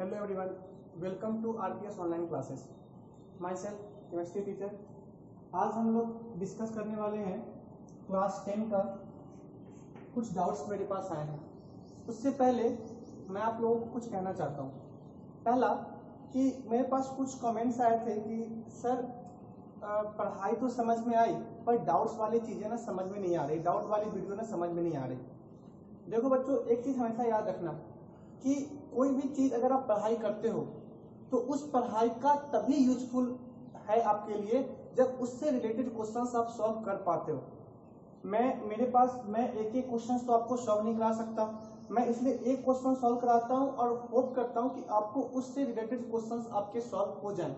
Hello everyone, welcome to RPS online classes. Myself chemistry teacher. आज हम लोग discuss करने वाले हैं क्लास 10 का कुछ डाउट्स मेरे पास आए हैं। उससे पहले मैं आप लोगों को कुछ कहना चाहता हूँ। पहला कि मेरे पास कुछ कमेंट्स आए थे कि सर पढ़ाई तो समझ में आई पर डाउट्स वाली चीज़ें ना समझ में नहीं आ रही, डाउट वाली वीडियो ना समझ में नहीं आ रही। देखो बच्चों, एक चीज़ हमेशा याद रखना कि कोई भी चीज़ अगर आप पढ़ाई करते हो तो उस पढ़ाई का तभी यूजफुल है आपके लिए जब उससे रिलेटेड क्वेश्चंस आप सॉल्व कर पाते हो। मैं एक एक क्वेश्चन तो आपको सॉल्व नहीं करा सकता, मैं इसलिए एक क्वेश्चन सॉल्व कराता हूं और होप करता हूं कि आपको उससे रिलेटेड क्वेश्चंस आपके सॉल्व हो जाएं।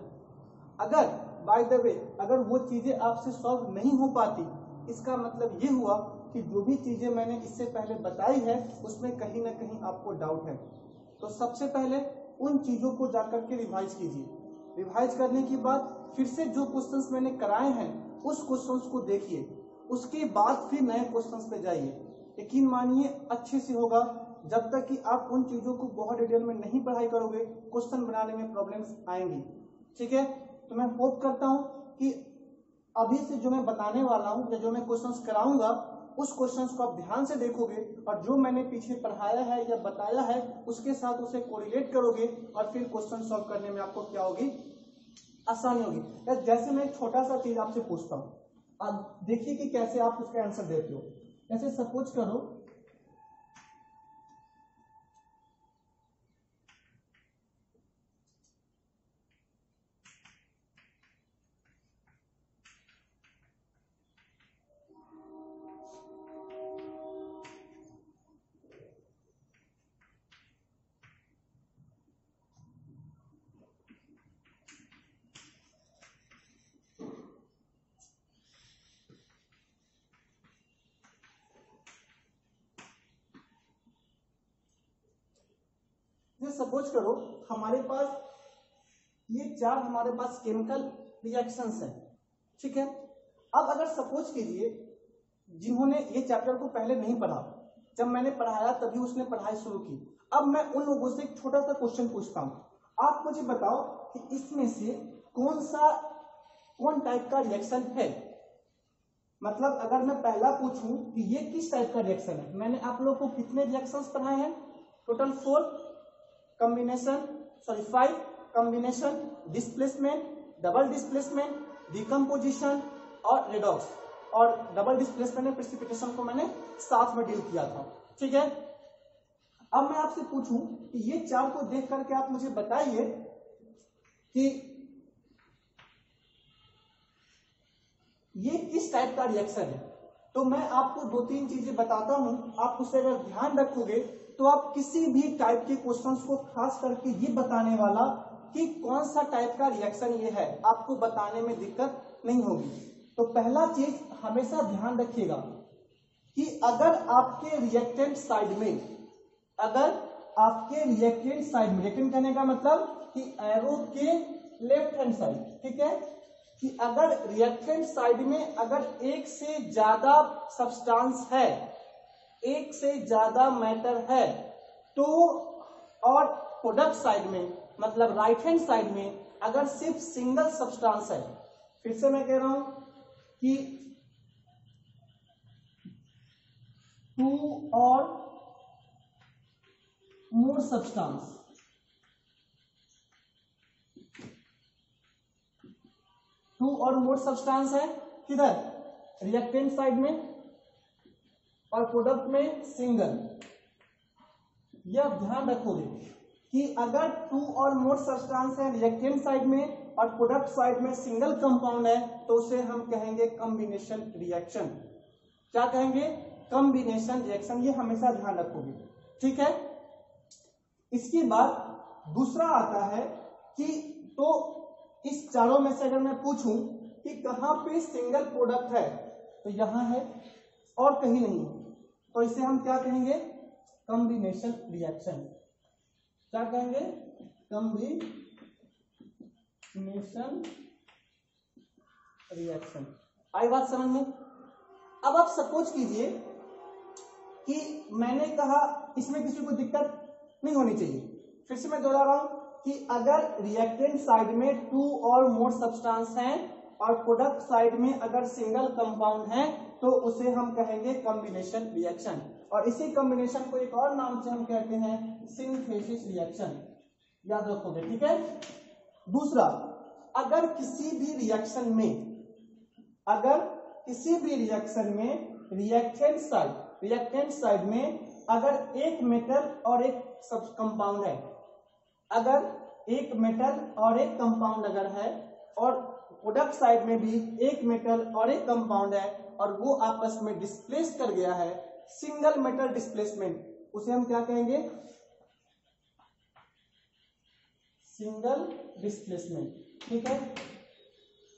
अगर बाय द वे अगर वो चीजें आपसे सॉल्व नहीं हो पाती, इसका मतलब ये हुआ कि जो भी चीजें मैंने इससे पहले बताई है उसमें कहीं ना कहीं आपको डाउट है। तो सबसे पहले उन चीजों को जाकर के रिवाइज कीजिए। रिवाइज करने के बाद फिर से जो क्वेश्चंस मैंने कराए हैं उस क्वेश्चंस को देखिए, उसके बाद फिर नए क्वेश्चंस पे जाइए। यकीन मानिए अच्छे से होगा। जब तक कि आप उन चीजों को बहुत डिटेल में नहीं पढ़ाई करोगे क्वेश्चन बनाने में प्रॉब्लम्स आएंगी। ठीक है, तो मैं होप करता हूं कि अभी से जो मैं बताने वाला हूं या जो मैं क्वेश्चंस कराऊंगा उस क्वेश्चंस को आप ध्यान से देखोगे और जो मैंने पीछे पढ़ाया है या बताया है उसके साथ उसे कोरिलेट करोगे और फिर क्वेश्चन सॉल्व करने में आपको क्या होगी, आसानी होगी। जैसे मैं एक छोटा सा चीज आपसे पूछता हूँ, अब देखिए कि कैसे आप उसका आंसर देते हो। जैसे सपोज करो सपोज करो हमारे पास ये चार हमारे पास केमिकल रिएक्शंस हैं। ठीक है, अब अगर सपोज कीजिए जिन्होंने ये चैप्टर को पहले नहीं पढ़ा, जब मैंने पढ़ाया तभी उसने पढ़ाई शुरू की। अब मैं उन लोगों से एक छोटा सा क्वेश्चन पूछता हूं, आप मुझे बताओ कि इसमें से कौन टाइप का रिएक्शन है। मतलब अगर मैं पहला पूछूं कि ये किस टाइप का रिएक्शन है, मैंने आप लोगों को कितने रिएक्शंस पढ़ाए हैं, total 5 combination, displacement, double displacement, decomposition और रेडॉक्स, और डबल डिस्प्लेसमेंट में प्रेसिपिटेशन को मैंने साथ में डील किया था। ठीक है, अब मैं आपसे पूछूं कि ये चार को देख करके आप मुझे बताइए कि ये किस टाइप का रिएक्शन है। तो मैं आपको 2-3 चीजें बताता हूं, आप उसे अगर ध्यान रखोगे तो आप किसी भी टाइप के क्वेश्चंस को खास करके ये बताने वाला कि कौन सा टाइप का रिएक्शन ये है, आपको बताने में दिक्कत नहीं होगी। तो पहला चीज हमेशा ध्यान रखिएगा कि अगर आपके रिएक्टेंट साइड में रिएक्टेंट कहने का मतलब कि एरो के लेफ्ट हैंड साइड, ठीक है, कि अगर रिएक्टेंट साइड में अगर एक से ज्यादा सब्सटेंस है, एक से ज्यादा मैटर है, तो और प्रोडक्ट साइड में मतलब राइट हैंड साइड में अगर सिर्फ सिंगल सब्सटेंस है, फिर से मैं कह रहा हूं कि 2 और मोर सब्सटेंस, है किधर, रिएक्टेंट साइड में और प्रोडक्ट में सिंगल। यह ध्यान रखोगे कि अगर 2 और मोर सब्सटेंस है रिएक्टेंट साइड में और प्रोडक्ट साइड में सिंगल कंपाउंड है तो उसे हम कहेंगे कॉम्बिनेशन रिएक्शन। क्या कहेंगे, कॉम्बिनेशन रिएक्शन। ये हमेशा ध्यान रखोगे। ठीक है, इसके बाद दूसरा आता है कि तो इस चारों में से अगर मैं पूछूं कि कहां पे सिंगल प्रोडक्ट है तो यहां है और कहीं नहीं, तो इसे हम क्या कहेंगे, कॉम्बिनेशन रिएक्शन। क्या कहेंगे, कॉम्बिनेशन रिएक्शन। आई बात समझ में। अब आप सपोज कीजिए कि मैंने कहा इसमें किसी को दिक्कत नहीं होनी चाहिए, फिर से मैं दोहरा रहा हूं कि अगर रिएक्टेंट साइड में 2 और मोर सब्सटेंस हैं और प्रोडक्ट साइड में अगर सिंगल कंपाउंड है तो उसे हम कहेंगे कॉम्बिनेशन रिएक्शन, और इसी कॉम्बिनेशन को एक और नाम से हम कहते हैं सिंथेसिस रिएक्शन, याद रखोगे, ठीक है। दूसरा, अगर किसी भी रिएक्शन में रिएक्टेंट साइड में अगर एक मेटल और एक सब कंपाउंड है, अगर एक मेटल और एक कंपाउंड अगर है और प्रोडक्ट साइड में भी एक मेटल और एक कंपाउंड है और वो आपस में डिस्प्लेस कर गया है, सिंगल मेटल डिस्प्लेसमेंट, उसे हम क्या कहेंगे, सिंगल डिस्प्लेसमेंट, ठीक है,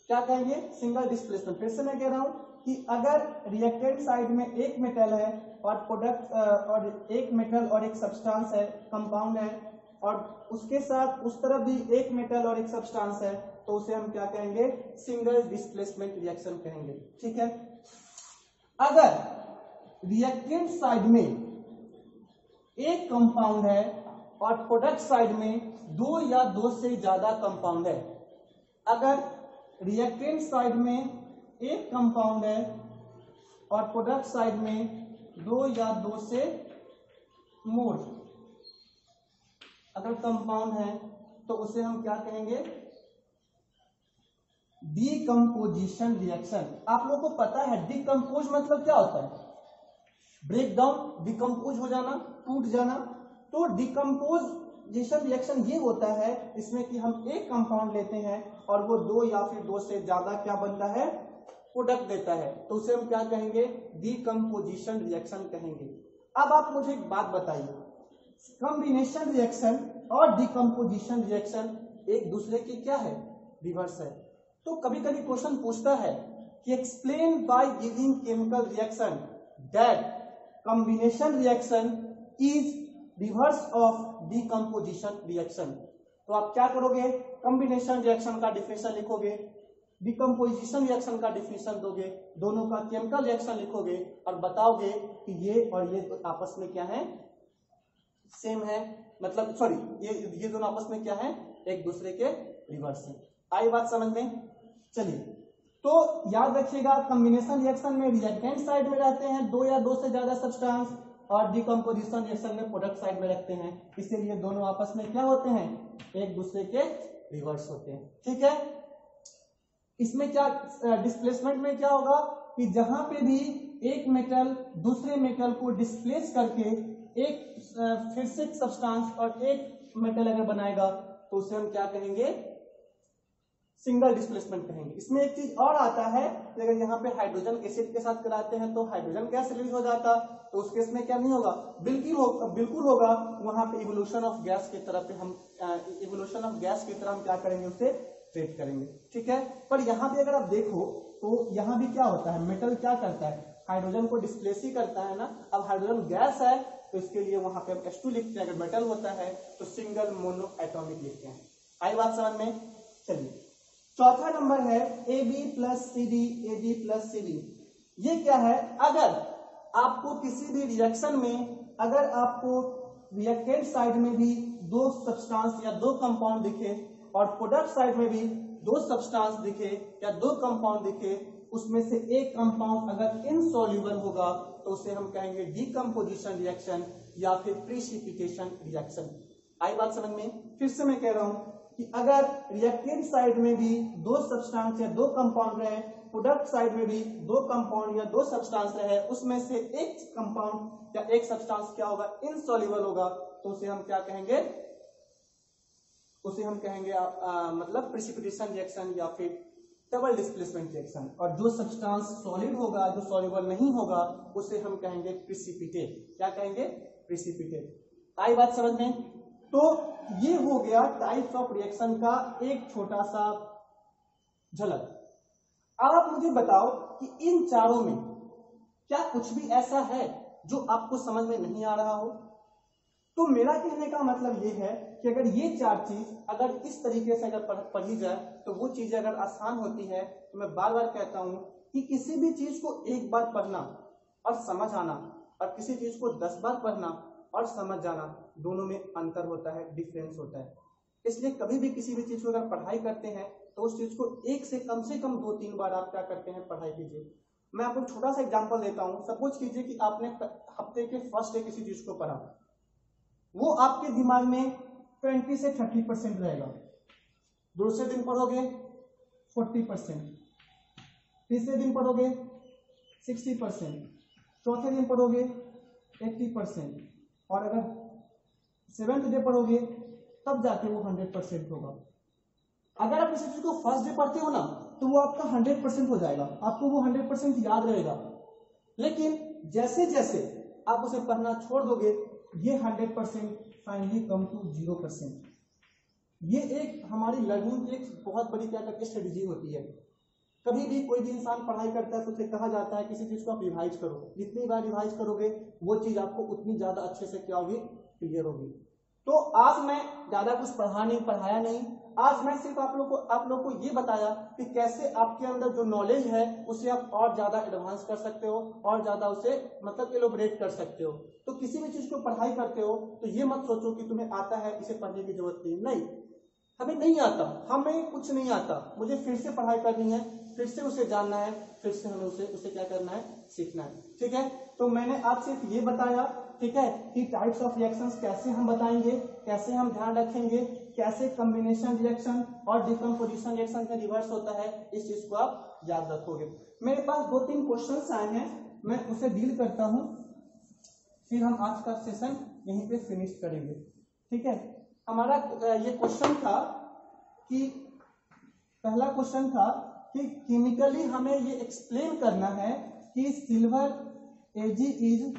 क्या कहेंगे, सिंगल डिस्प्लेसमेंट। फिर से मैं कह रहा हूं कि अगर रिएक्टेंट साइड में एक मेटल है और प्रोडक्ट और एक मेटल और एक सब्सटेंस है, कंपाउंड है, और उसके साथ उस तरफ भी एक मेटल और एक सब्सटेंस है, तो उसे हम क्या कहेंगे, सिंगल डिस्प्लेसमेंट रिएक्शन कहेंगे, ठीक है। अगर रिएक्टेंट साइड में एक कंपाउंड है और प्रोडक्ट साइड में 2 या 2 से ज्यादा कंपाउंड है, अगर रिएक्टेंट साइड में एक कंपाउंड है और प्रोडक्ट साइड में 2 या 2 से मोर अगर कंपाउंड है तो उसे हम क्या कहेंगे, डीकंपोजिशन रिएक्शन। आप लोगों को पता है डीकंपोज मतलब क्या होता है, ब्रेक डाउन, डिकम्पोज हो जाना, टूट जाना। तो डिकम्पोजिशन रिएक्शन ये होता है इसमें कि हम एक कंपाउंड लेते हैं और वो 2 या फिर 2 से ज्यादा क्या बनता है, प्रोडक्ट देता है, तो उसे हम क्या कहेंगे, डिकम्पोजिशन रिएक्शन कहेंगे। अब आप मुझे एक बात बताइए, कॉम्बिनेशन रिएक्शन और डिकम्पोजिशन रिएक्शन एक दूसरे की क्या है, रिवर्स है। तो कभी कभी क्वेश्चन पूछता है कि explain by giving chemical reaction that combination reaction is reverse of decomposition reaction. तो आप क्या करोगे, कॉम्बिनेशन रिएक्शन का डिफिनेशन लिखोगे, डिकम्पोजिशन रिएक्शन का डिफिनेशन दोगे, दोनों का केमिकल रिएक्शन लिखोगे और बताओगे कि ये और ये आपस में क्या है, सेम है, मतलब सॉरी ये दोनों आपस में क्या है, एक दूसरे के रिवर्स है। आई बात समझ में? चलिए, तो याद रखिएगा कॉम्बिनेशन रिएक्शन में रिएक्टेंट साइड में रहते हैं 2 या 2 से ज्यादा सब्सटेंस और डिकम्पोजिशन रिएक्शन में प्रोडक्ट साइड में रखते हैं, इसीलिए दोनों आपस में क्या होते हैं, एक दूसरे के रिवर्स होते हैं, ठीक है। इसमें क्या डिस्प्लेसमेंट में क्या होगा कि जहां पे भी एक मेटल दूसरे मेटल को डिस्प्लेस करके एक फिर से सब्सटेंस और एक मेटल अगर बनाएगा तो उसे हम क्या कहेंगे, सिंगल डिस्प्लेसमेंट कहेंगे। इसमें एक चीज और आता है कि अगर यहाँ पे हाइड्रोजन एसिड के साथ कराते हैं तो हाइड्रोजन गैस रिलीज हो जाता, तो उस केस में क्या नहीं होगा, बिल्कुल होगा, वहां पे इवोल्यूशन ऑफ गैस की तरफ हम क्या करेंगे, उसे ट्रीट करेंगे, ठीक है। पर यहाँ पे अगर आप देखो तो यहाँ भी क्या होता है, मेटल क्या करता है, हाइड्रोजन को डिस्प्लेस ही करता है ना। अब हाइड्रोजन गैस है तो इसके लिए वहां पे हम H2 लिखते हैं, अगर मेटल होता है तो सिंगल मोनो एटॉमिक लिखते हैं। आई बात समझ में? चलिए, चौथा नंबर है AB plus CD, AD plus CD। ये क्या है, अगर आपको किसी भी रिएक्शन में अगर आपको रिएक्टेंट साइड में भी 2 सब्सटेंस या 2 कंपाउंड दिखे और प्रोडक्ट साइड में भी 2 सब्सटेंस दिखे या 2 कंपाउंड दिखे, उसमें से एक कंपाउंड अगर इनसॉल्युबल होगा तो उसे हम कहेंगे डिकम्पोजिशन रिएक्शन या फिर प्रिसिपिटेशन रिएक्शन। आई बात समझ में? फिर से मैं कह रहा हूं कि अगर रिएक्टेंट साइड में भी 2 सब्सटेंस या 2 कंपाउंड रहे, प्रोडक्ट साइड में भी 2 कंपाउंड या 2 सब्सटेंस रहे, उसमें से एक कंपाउंड या एक सब्सटेंस क्या होगा, इनसॉल्युबल होगा, तो उसे हम क्या कहेंगे, मतलब प्रिसिपिटेशन रिएक्शन या फिर डबल डिस्प्लेसमेंट रिएक्शन। और जो सब्सटेंस सॉलिड होगा, जो सॉल्युबल नहीं होगा, उसे हम कहेंगे प्रिसिपिटेट। क्या कहेंगे, प्रिसिपिटेट। आई बात समझ में? तो ये हो गया टाइप्स ऑफ रिएक्शन का एक छोटा सा झलक। अब आप मुझे बताओ कि इन चारों में क्या कुछ भी ऐसा है जो आपको समझ में नहीं आ रहा हो। तो मेरा कहने का मतलब ये है कि अगर ये 4 चीज अगर इस तरीके से अगर पढ़ी जाए तो वो चीजें अगर आसान होती है। तो मैं बार बार कहता हूं कि किसी भी चीज को एक बार पढ़ना और समझ आना और किसी चीज को 10 बार पढ़ना और समझ जाना दोनों में अंतर होता है, डिफरेंस होता है। इसलिए कभी भी किसी भी चीज को अगर पढ़ाई करते हैं तो उस चीज को एक से कम 2-3 बार आप क्या करते हैं, पढ़ाई कीजिए। मैं आपको छोटा सा एग्जांपल देता हूं। सपोज कीजिए कि आपने हफ्ते के फर्स्ट डे किसी चीज को पढ़ा, वो आपके दिमाग में 20 से 30% रहेगा। दूसरे दिन पढ़ोगे 40%, तीसरे दिन पढ़ोगे 60%, चौथे दिन पढ़ोगे 80%, और अगर 7th डे पढ़ोगे तब जाके वो 100% होगा। अगर आप किसी चीज को फर्स्ट डे पढ़ते हो ना तो वो आपका 100% हो जाएगा, आपको वो 100% याद रहेगा। लेकिन जैसे जैसे आप उसे पढ़ना छोड़ दोगे ये 100% फाइनली कम टू 0%। ये एक हमारी लर्निंग की एक बहुत बड़ी क्या करके स्ट्रेटेजी होती है। कभी भी कोई भी इंसान पढ़ाई करता है तो उसे कहा जाता है किसी चीज को आप रिवाइज करो, जितनी बार रिवाइज करोगे वो चीज आपको उतनी ज्यादा अच्छे से क्या होगी, क्लियर होगी। तो आज मैं ज्यादा कुछ पढ़ाया नहीं, आज मैं सिर्फ आप लोग को ये बताया कि कैसे आपके अंदर जो नॉलेज है उसे आप और ज्यादा एडवांस कर सकते हो, और ज्यादा उसे मतलब एलोबरेट कर सकते हो। तो किसी भी चीज को पढ़ाई करते हो तो ये मत सोचो कि तुम्हें आता है, इसे पढ़ने की जरूरत नहीं, हमें नहीं आता, हमें कुछ नहीं आता, मुझे फिर से पढ़ाई करनी है, फिर से उसे जानना है, फिर से हमें उसे क्या करना है, सीखना है। ठीक है, तो मैंने आज सिर्फ ये बताया, ठीक है, कि टाइप्स ऑफ रिएक्शंस कैसे हम बताएंगे, कैसे हम ध्यान रखेंगे, कैसे कॉम्बिनेशन रिएक्शन और डिकम्पोजिशन रिएक्शन में रिवर्स होता है, इस चीज को आप याद रखोगे। मेरे पास 2-3 क्वेश्चंस आए हैं, मैं उसे डील करता हूं, फिर हम आज का सेशन यहीं पे फिनिश करेंगे। ठीक है, हमारा ये क्वेश्चन था कि पहला क्वेश्चन था कि केमिकली हमें ये एक्सप्लेन करना है कि silver Ag is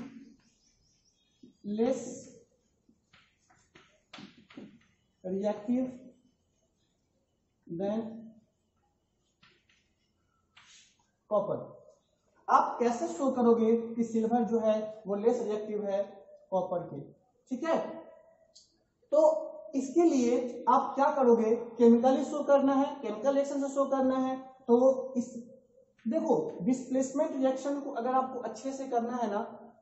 less reactive than copper. आप कैसे शो करोगे कि सिल्वर जो है वो लेस रिएक्टिव है कॉपर के? ठीक है, तो इसके लिए आप क्या करोगे, केमिकली शो करना है, केमिकल रिएक्शन से शो करना है। तो इस देखो डिस्प्लेसमेंट रिएक्शन को अगर आपको अच्छे से करना है ना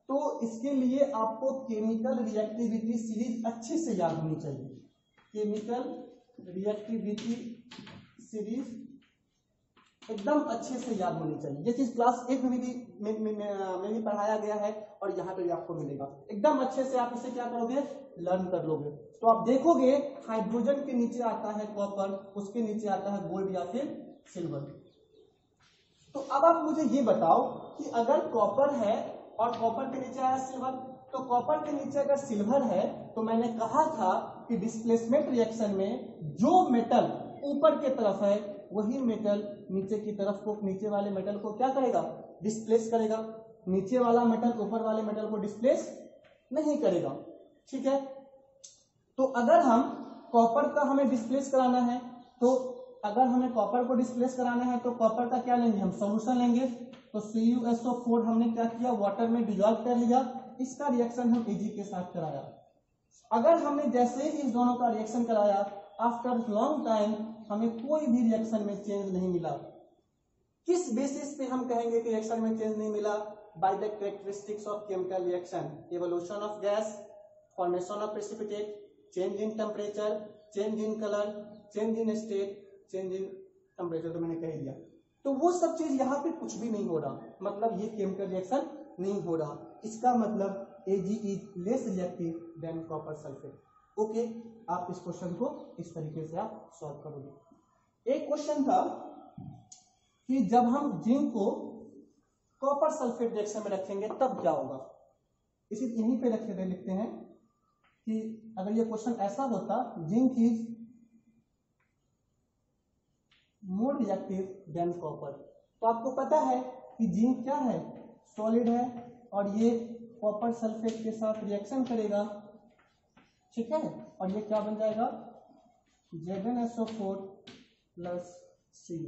तो इसके लिए आपको केमिकल रिएक्टिविटी सीरीज अच्छे से याद होनी चाहिए। केमिकल रिएक्टिविटी सीरीज एकदम अच्छे से याद होनी चाहिए। ये चीज क्लास 1 में भी पढ़ाया गया है और यहाँ पे भी आपको मिलेगा। एकदम अच्छे से आप इसे क्या करोगे, लर्न कर लोगे। तो आप देखोगे हाइड्रोजन के नीचे आता है कॉपर, उसके नीचे आता है गोल्ड या फिर सिल्वर। तो अब आप मुझे ये बताओ कि अगर कॉपर है और कॉपर के नीचे आया सिल्वर, तो कॉपर के नीचे अगर सिल्वर है तो मैंने कहा था कि डिस्प्लेसमेंट रिएक्शन में जो मेटल ऊपर के तरफ है वही मेटल नीचे की तरफ को, नीचे वाले मेटल को क्या करेगा, डिस्प्लेस करेगा। नीचे वाला मेटल ऊपर वाले मेटल को डिस्प्लेस नहीं करेगा। ठीक है, तो अगर हम कॉपर का हमें डिस्प्लेस कराना है, तो अगर हमें कॉपर को डिस्प्लेस कराना है तो कॉपर का क्या लेंगे, हम सॉल्यूशन लेंगे। तो CuSO4 हमने क्या किया, वाटर में डिसॉल्व कर लिया, इसका रिएक्शन हम Ag के साथ कराया। अगर हमने जैसे ही इस दोनों का रिएक्शन कराया, आफ्टर लॉन्ग टाइम हमें कोई भी रिएक्शन में चेंज नहीं मिला। किस बेसिस पे हम कहेंगे कि रिएक्शन में चेंज नहीं मिला? By the characteristics of chemical reaction, evolution of gas, formation of precipitate, change in temperature, change in colour, change in state, change in temperature, तो मैंने कह दिया। तो वो सब चीज यहाँ पे कुछ भी नहीं हो रहा, मतलब ये केमिकल रिएक्शन नहीं हो रहा। इसका मतलब Ag is less reactive than copper sulphate. Okay, आप इस क्वेश्चन को इस तरीके से आप सॉल्व करोगे। एक क्वेश्चन था कि जब हम जिंक को कॉपर सल्फेट रिएक्शन में रखेंगे तब क्या होगा। इसी यहीं पे रखे लिखते हैं कि अगर ये क्वेश्चन ऐसा होता, zinc is more reactive than copper, तो आपको पता है कि जिंक क्या है, सॉलिड है, और ये कॉपर सल्फेट के साथ रिएक्शन करेगा। ठीक है, और ये क्या बन जाएगा, ZnSO4 प्लस C।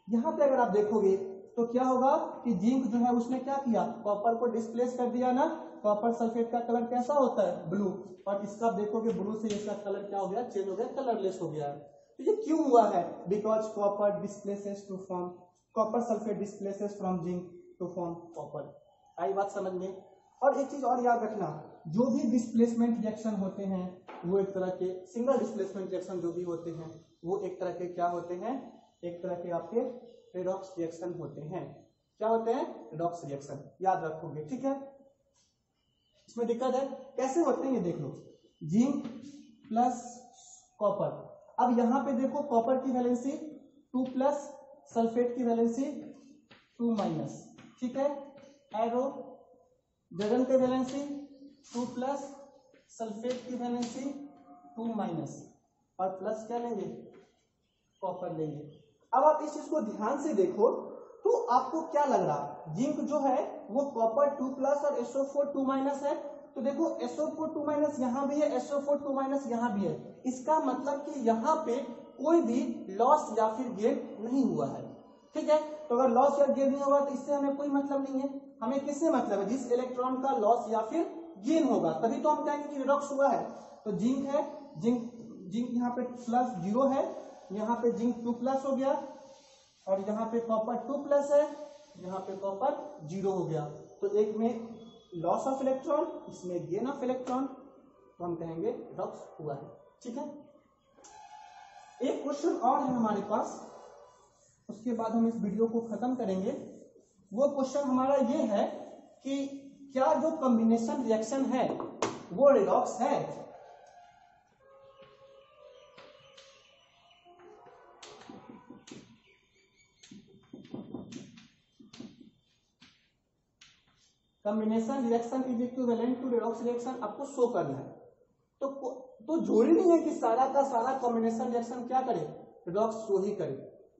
यहाँ पे अगर आप देखोगे तो क्या होगा कि जिंक जो है उसने क्या किया, कॉपर को डिस्प्लेस कर दिया ना। कॉपर सल्फेट का कलर कैसा होता है, ब्लू, और इसका आप देखोगे ब्लू से इसका कलर क्या हो गया, चेंज हो गया, कलरलेस हो गया। तो ये क्यों हुआ है, because copper displaces to form, copper sulphate displaces from zinc to form copper. आई बात समझ में? और एक चीज और याद रखना, जो भी डिस्प्लेसमेंट रिएक्शन होते हैं वो एक तरह के सिंगल डिस्प्लेसमेंट रिएक्शन जो भी होते हैं वो एक तरह के क्या होते हैं, एक तरह के आपके रेडॉक्स रिएक्शन होते हैं। क्या होते हैं? रेडॉक्स रिएक्शन, याद रखोगे, ठीक है। इसमें दिक्कत है, कैसे होते हैं ये देख लो। जिंक प्लस कॉपर, अब यहाँ पे देखो कॉपर की वैलेंसी 2 प्लस, सल्फेट की वैलेंसी 2 माइनस, ठीक है। एरो जगन की वैलेंसी 2 प्लस, सल्फेट की वैलेंसी 2 माइनस, और प्लस क्या लेंगे? कॉपर लेंगे। अब आप इस चीज को ध्यान से देखो तो आपको क्या लग रहा, जिंक जो है वो कॉपर 2 प्लस और SO4 2 माइनस है, तो देखो SO4 2 माइनस यहाँ भी है, SO4 2 माइनस यहाँ भी है। इसका मतलब कि यहाँ पे कोई भी लॉस या फिर गेन नहीं हुआ है, ठीक है। तो अगर लॉस या गेन नहीं होगा तो इससे हमें कोई मतलब नहीं है, हमें किससे मतलब है? जिस इलेक्ट्रॉन का लॉस या फिर गेन होगा तभी तो हम कहेंगे कि रिडॉक्स हुआ है। तो जिंक है, जिंक यहाँ पे प्लस 0 है, यहाँ पे जिंक 2 प्लस हो गया, और यहाँ पे कॉपर 2 प्लस है, यहाँ पे कॉपर 0 हो गया। तो एक में लॉस ऑफ इलेक्ट्रॉन, इसमें गेन ऑफ इलेक्ट्रॉन, तो हम कहेंगे रिडॉक्स हुआ है, ठीक है। एक क्वेश्चन और है हमारे पास, उसके बाद हम इस वीडियो को खत्म करेंगे। वो क्वेश्चन हमारा ये है कि क्या जो कॉम्बिनेशन रिएक्शन है वो रिडॉक्स है? Combination reaction is equivalent to redox reaction आपको शो करना है। तो जरूरी नहीं है कि सारा का सारा कॉम्बिनेशन रिएक्शन क्या करे? रिडॉक्स शो ही करे,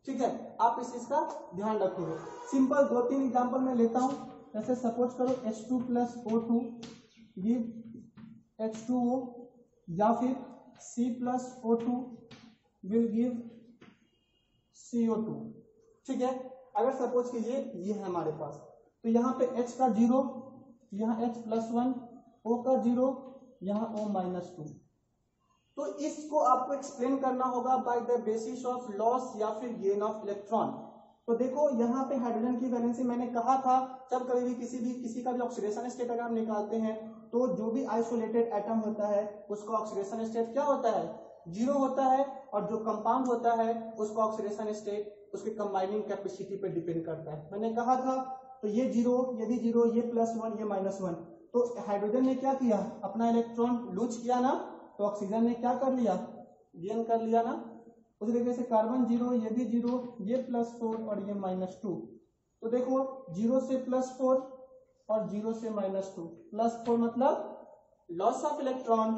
ठीक है। आप इस चीज का ध्यान रखोगे। सिंपल 2-3 एग्जांपल मैं लेता हूं। जैसे सपोज करो H2 plus O2 give H2O, या फिर C plus O2 will give CO2, ठीक है। अगर सपोज कीजिए ये है हमारे पास, तो यहाँ पे H का 0, यहाँ H प्लस 1, O का 0, यहाँ O माइनस 2। तो इसको आपको एक्सप्लेन करना होगा by the basis of loss या फिर गेन ऑफ इलेक्ट्रॉन। तो देखो यहाँ पे हाइड्रोजन की वैलेंसी मैंने कहा था, जब कभी भी किसी का भी ऑक्सीडेशन स्टेट अगर हम निकालते हैं तो जो भी आइसोलेटेड एटम होता है उसका ऑक्सीडेशन स्टेट क्या होता है? 0 होता है, और जो कंपाउंड होता है उसका ऑक्सीडेशन स्टेट उसके कंबाइनिंग कैपेसिटी पे डिपेंड करता है। मैंने कहा था, तो ये 0, ये भी 0, ये +1, ये -1, तो हाइड्रोजन ने क्या किया? अपना इलेक्ट्रॉन लूज किया ना, तो ऑक्सीजन ने क्या कर लिया? गेन कर लिया ना। उसी तरीके से कार्बन 0, ये भी 0, ये +4 और ये -2। तो देखो 0 से +4 और 0 से -2, +4 मतलब लॉस ऑफ इलेक्ट्रॉन,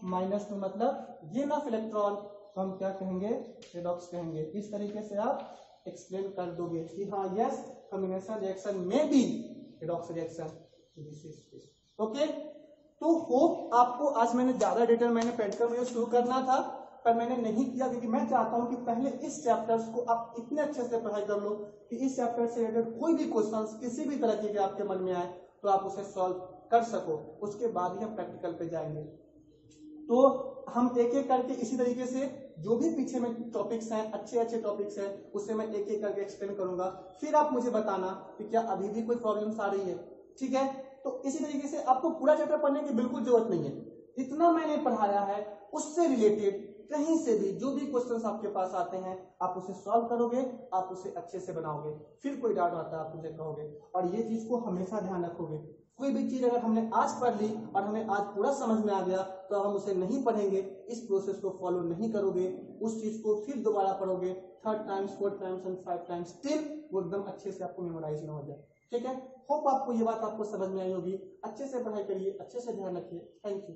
-2 मतलब गेन ऑफ इलेक्ट्रॉन, तो हम क्या कहेंगे? रिडॉक्स कहेंगे। इस तरीके से आप एक्सप्लेन कर दोगे कि हाँ यस कॉम्बिनेशन रिएक्शन में भी redox reaction, this is this, okay. तो होप आपको, आज मैंने ज्यादा डिटेल मैंने पेड का वीडियो शुरू करना था पर मैंने नहीं किया, क्योंकि मैं चाहता हूं कि पहले इस चैप्टर्स को आप इतने अच्छे से पढ़ाई कर लो कि इस चैप्टर से रिलेटेड कोई भी क्वेश्चंस किसी भी तरह के आपके मन में आए तो आप उसे सॉल्व कर सको, उसके बाद ही हम प्रैक्टिकल पे जाएंगे। तो हम एक एक करके इसी तरीके से जो भी पीछे में टॉपिक्स हैं, अच्छे टॉपिक्स हैं, उसे मैं एक एक करके एक्सप्लेन करूंगा। फिर आप मुझे बताना कि क्या अभी भी कोई प्रॉब्लम्स आ रही है, ठीक है। तो इसी तरीके से आपको पूरा चैप्टर पढ़ने की बिल्कुल जरूरत नहीं है, इतना मैंने पढ़ाया है उससे रिलेटेड कहीं से भी जो भी क्वेश्चंस आपके पास आते हैं आप उसे सॉल्व करोगे, आप उसे अच्छे से बनाओगे, फिर कोई डाउट आता है आप मुझे कहोगे। और ये चीज को हमेशा ध्यान रखोगे, कोई भी चीज अगर हमने आज पढ़ ली और हमें आज पूरा समझ में आ गया तो हम उसे नहीं पढ़ेंगे, इस प्रोसेस को फॉलो नहीं करोगे, उस चीज को फिर दोबारा पढ़ोगे 3rd times 4th times and 5 times till वो एकदम अच्छे से आपको मेमोराइज ना हो जाए, ठीक है। होप आपको ये बात आपको समझ में आई होगी। अच्छे से पढ़ाई करिए, अच्छे से ध्यान रखिए। Thank you.